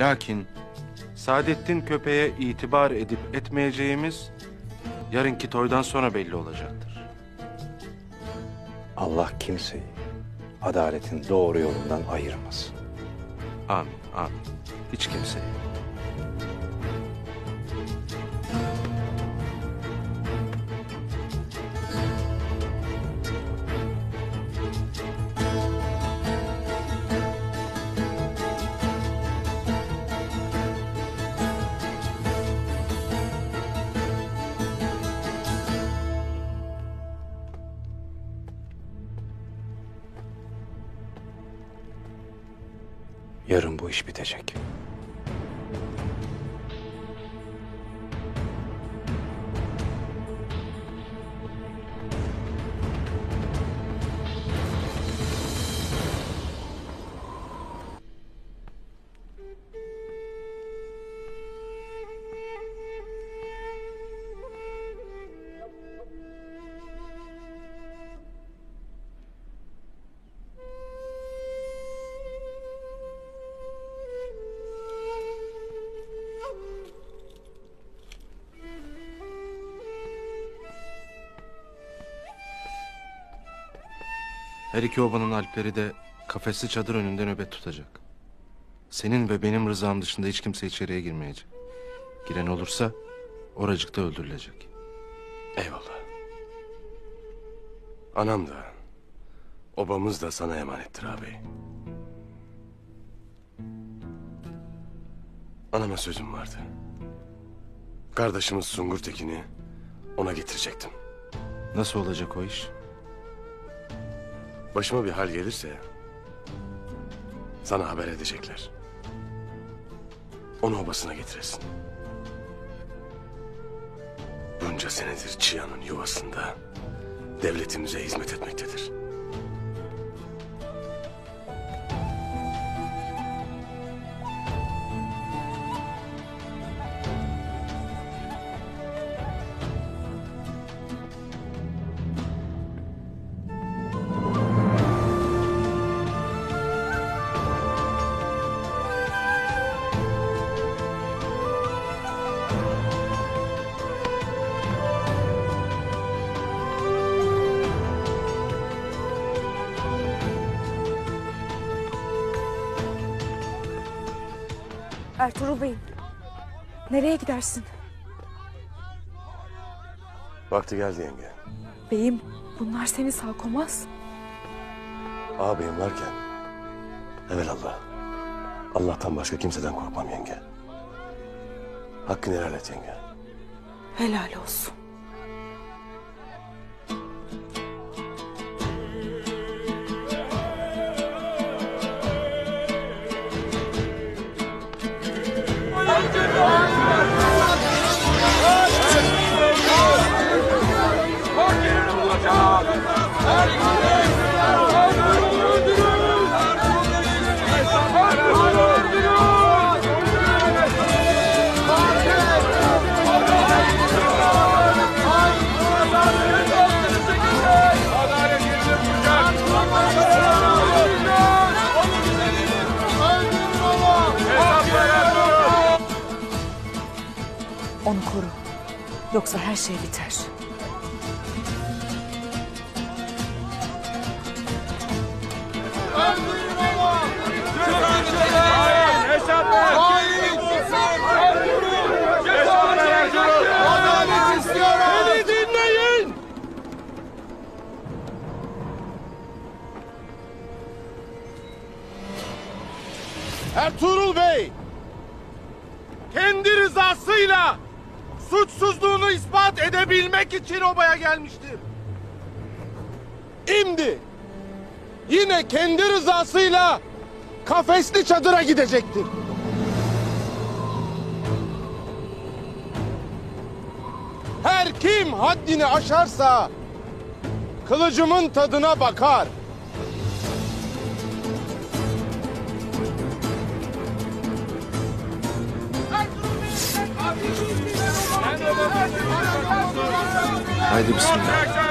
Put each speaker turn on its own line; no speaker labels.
Lakin Saadettin Köpe'ye itibar edip etmeyeceğimiz yarınki toydan sonra belli olacaktır.
Allah kimseyi adaletin doğru yolundan ayırmasın.
Amin, amin. Hiç kimseyi.
Yarın bu iş bitecek.
Her iki obanın alpleri de kafesli çadır önünde nöbet tutacak. Senin ve benim rızam dışında hiç kimse içeriye girmeyecek. Giren olursa oracıkta öldürülecek.
Eyvallah. Anam da, obamız da sana emanettir ağabey. Anama sözüm vardı. Kardeşimiz Sungur Tekin'i ona getirecektim.
Nasıl olacak o iş?
Başıma bir hal gelirse sana haber edecekler. Onu obasına getiresin. Bunca senedir Çiyan'ın yuvasında devletimize hizmet etmektedir.
Ertuğrul Bey'im, nereye gidersin?
Vakti geldi yenge.
Beyim, bunlar seni sağ komaz.
Ağabeyim varken evelallah Allah'tan başka kimseden korkmam yenge. Hakkını helal et yenge.
Helal olsun. Onu koru. Yoksa her şey biter.
Beni dinleyin! Ertuğrul Bey, kendi rızasıyla suçsuzluğunu ispat edebilmek için obaya gelmiştir. Şimdi yine kendi rızasıyla kafesli çadıra gidecektir. Her kim haddini aşarsa kılıcımın tadına bakar.
Haydi bismillah.